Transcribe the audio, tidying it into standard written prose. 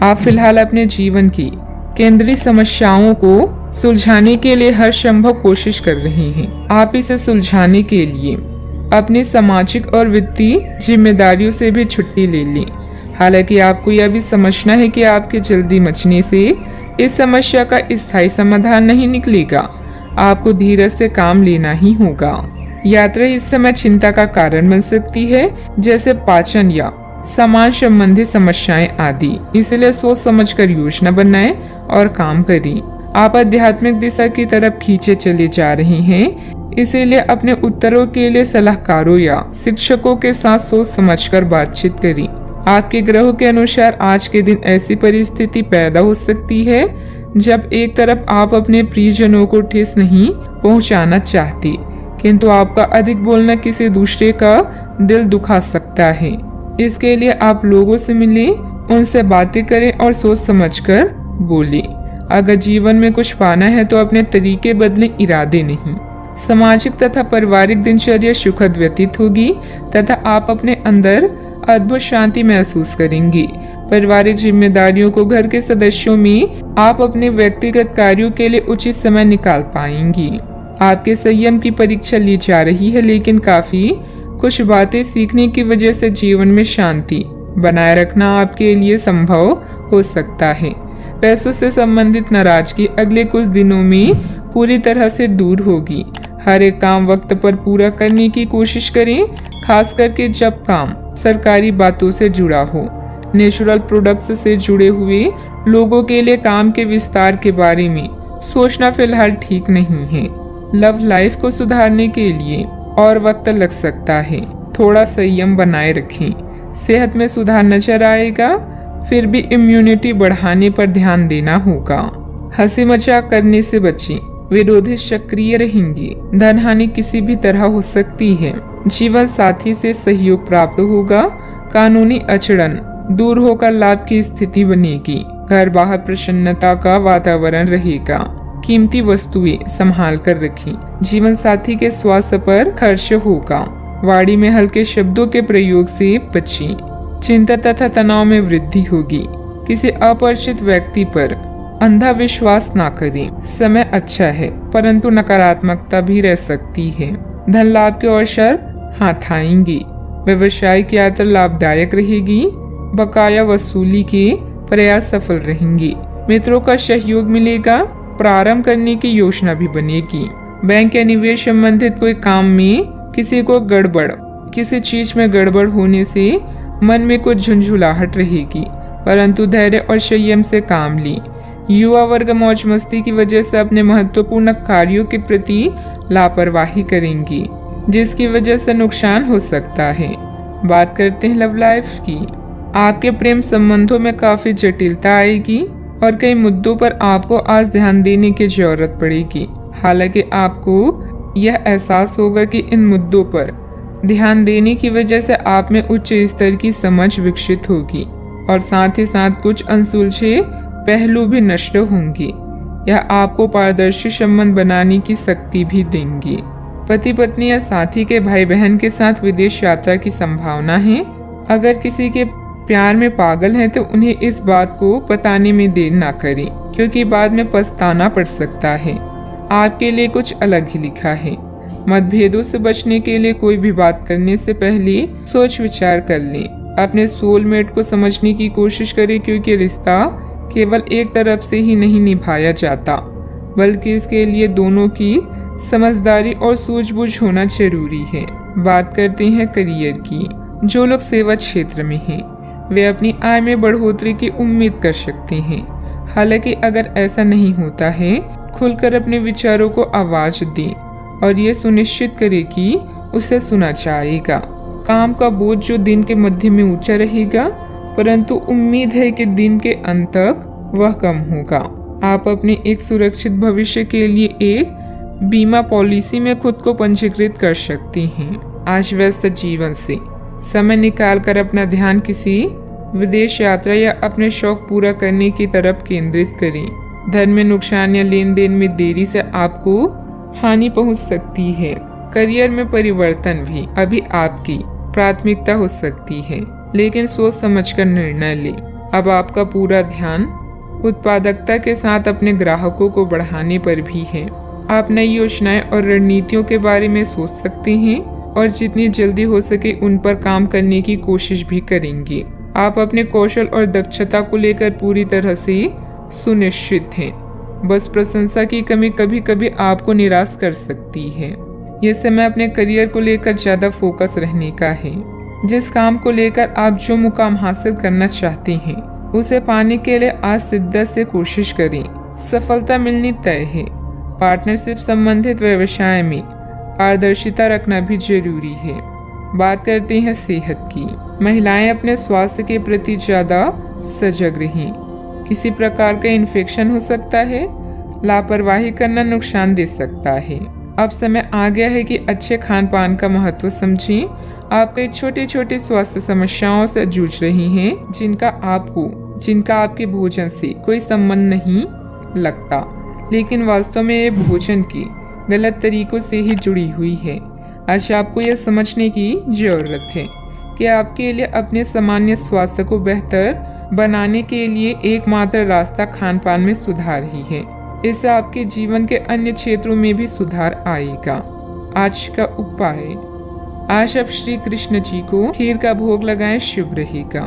आप फिलहाल अपने जीवन की केंद्रीय समस्याओं को सुलझाने के लिए हर संभव कोशिश कर रहे हैं। आप इसे सुलझाने के लिए अपनी सामाजिक और वित्तीय जिम्मेदारियों से भी छुट्टी ले लें। हालांकि आपको यह भी समझना है कि आपके जल्दी मचने से इस समस्या का स्थायी समाधान नहीं निकलेगा। आपको धीरज से काम लेना ही होगा। यात्रा इस समय चिंता का कारण बन सकती है, जैसे पाचन या सामान संबंधी समस्याएं आदि। इसलिए सोच समझकर योजना बनाएं और काम करें। आप आध्यात्मिक दिशा की तरफ खींचे चले जा रहे हैं, इसीलिए अपने उत्तरों के लिए सलाहकारों या शिक्षकों के साथ सोच समझकर बातचीत करें। आपके ग्रहों के अनुसार आज के दिन ऐसी परिस्थिति पैदा हो सकती है जब एक तरफ आप अपने प्रियजनों को ठेस नहीं पहुंचाना चाहते, किंतु आपका अधिक बोलना किसी दूसरे का दिल दुखा सकता है। इसके लिए आप लोगों से मिलें, उनसे बातें करें और सोच समझकर बोलें। अगर जीवन में कुछ पाना है तो अपने तरीके बदलें, इरादे नहीं। सामाजिक तथा पारिवारिक दिनचर्या सुखद व्यतीत होगी तथा आप अपने अंदर अद्भुत शांति महसूस करेंगे। पारिवारिक जिम्मेदारियों को घर के सदस्यों में आप अपने व्यक्तिगत कार्यों के लिए उचित समय निकाल पाएंगी। आपके संयम की परीक्षा ली जा रही है, लेकिन काफी कुछ बातें सीखने की वजह से जीवन में शांति बनाए रखना आपके लिए संभव हो सकता है। पैसों से संबंधित नाराजगी अगले कुछ दिनों में पूरी तरह से दूर होगी। हर एक काम वक्त पर पूरा करने की कोशिश करें, खास करके जब काम सरकारी बातों से जुड़ा हो। नेचुरल प्रोडक्ट्स से जुड़े हुए लोगों के लिए काम के विस्तार के बारे में सोचना फिलहाल ठीक नहीं है। लव लाइफ को सुधारने के लिए और वक्त लग सकता है, थोड़ा संयम बनाए रखें। सेहत में सुधार नजर आएगा, फिर भी इम्यूनिटी बढ़ाने पर ध्यान देना होगा। हंसी मजाक करने से बचें, विरोधी सक्रिय रहेंगे। धन हानि किसी भी तरह हो सकती है। जीवन साथी से सहयोग प्राप्त होगा। कानूनी अड़चन दूर होकर लाभ की स्थिति बनेगी। घर बाहर प्रसन्नता का वातावरण रहेगा। कीमती वस्तुएं संभाल कर रखें। जीवन साथी के स्वास्थ्य पर खर्च होगा। वाणी में हल्के शब्दों के प्रयोग से बचें। चिंता तथा तनाव में वृद्धि होगी। किसी अपरिचित व्यक्ति पर अंधा विश्वास ना करें। समय अच्छा है, परंतु नकारात्मकता भी रह सकती है। धन लाभ के अवसर हाथ आएंगे। व्यवसायिक यात्रा लाभदायक रहेगी। बकाया वसूली के प्रयास सफल रहेंगे। मित्रों का सहयोग मिलेगा। प्रारंभ करने की योजना भी बनेगी। बैंक या निवेश संबंधित कोई काम में किसी चीज में गड़बड़ होने से मन में कुछ झुंझुलाहट रहेगी, परंतु धैर्य और संयम से काम लें। युवा वर्ग मौज मस्ती की वजह से अपने महत्वपूर्ण कार्यों के प्रति लापरवाही करेंगी, जिसकी वजह से नुकसान हो सकता है। बात करते हैं लव लाइफ की। आपके प्रेम संबंधों में काफी जटिलता आएगी और कई मुद्दों पर आपको आज ध्यान देने की जरूरत पड़ेगी। हालांकि आपको यह एहसास होगा कि इन मुद्दों पर ध्यान देने की वजह से आप में उच्च स्तर की समझ विकसित होगी और साथ ही साथ कुछ अनसुलझे पहलू भी नष्ट होंगे। यह आपको पारदर्शी संबंध बनाने की शक्ति भी देंगे। पति पत्नी या साथी के भाई बहन के साथ विदेश यात्रा की संभावना है। अगर किसी के प्यार में पागल हैं तो उन्हें इस बात को बताने में देर ना करें, क्योंकि बाद में पछताना पड़ सकता है। आपके लिए कुछ अलग ही लिखा है। मतभेदों से बचने के लिए कोई भी बात करने से पहले सोच विचार कर लें। अपने सोलमेट को समझने की कोशिश करें, क्योंकि रिश्ता केवल एक तरफ से ही नहीं निभाया जाता, बल्कि इसके लिए दोनों की समझदारी और सूझबूझ होना जरूरी है। बात करते हैं करियर की। जो लोग सेवा क्षेत्र में हैं, वे अपनी आय में बढ़ोतरी की उम्मीद कर सकते हैं। हालांकि अगर ऐसा नहीं होता है, खुलकर अपने विचारों को आवाज दें और ये सुनिश्चित करें कि उसे सुना जाएगा। काम का बोझ जो दिन के मध्य में ऊंचा रहेगा, परंतु उम्मीद है कि दिन के अंत तक वह कम होगा। आप अपने एक सुरक्षित भविष्य के लिए एक बीमा पॉलिसी में खुद को पंजीकृत कर सकते हैं। आज व्यस्त जीवन से समय निकालकर अपना ध्यान किसी विदेश यात्रा या अपने शौक पूरा करने की तरफ केंद्रित करें। धन में नुकसान या लेन देन में देरी से आपको हानि पहुंच सकती है। करियर में परिवर्तन भी अभी आपकी प्राथमिकता हो सकती है, लेकिन सोच समझकर निर्णय लें। अब आपका पूरा ध्यान उत्पादकता के साथ अपने ग्राहकों को बढ़ाने पर भी है। आप नई योजनाएं और रणनीतियों के बारे में सोच सकते हैं और जितनी जल्दी हो सके उन पर काम करने की कोशिश भी करेंगे। आप अपने कौशल और दक्षता को लेकर पूरी तरह से सुनिश्चित हैं। बस प्रशंसा की कमी कभी कभी आपको निराश कर सकती है। ये समय अपने करियर को लेकर ज्यादा फोकस रहने का है। जिस काम को लेकर आप जो मुकाम हासिल करना चाहते हैं उसे पाने के लिए आज शिद्दत से कोशिश करें। सफलता मिलनी तय है। पार्टनरशिप संबंधित व्यवसाय में पारदर्शिता रखना भी जरूरी है। बात करते हैं सेहत की। महिलाएं अपने स्वास्थ्य के प्रति ज्यादा सजग रहें। किसी प्रकार का इन्फेक्शन हो सकता है। लापरवाही करना नुकसान दे सकता है। अब समय आ गया है कि अच्छे खान पान का महत्व समझें। आप कई छोटी छोटी स्वास्थ्य समस्याओं से जूझ रही हैं जिनका आपके भोजन से कोई संबंध नहीं लगता, लेकिन वास्तव में ये भोजन के गलत तरीकों से ही जुड़ी हुई है। आज आपको यह समझने की जरूरत है कि आपके लिए अपने सामान्य स्वास्थ्य को बेहतर बनाने के लिए एकमात्र रास्ता खान पान में सुधार ही है। इससे आपके जीवन के अन्य क्षेत्रों में भी सुधार आएगा। आज का उपाय, आज आप श्री कृष्ण जी को खीर का भोग लगाएं, शुभ रहेगा।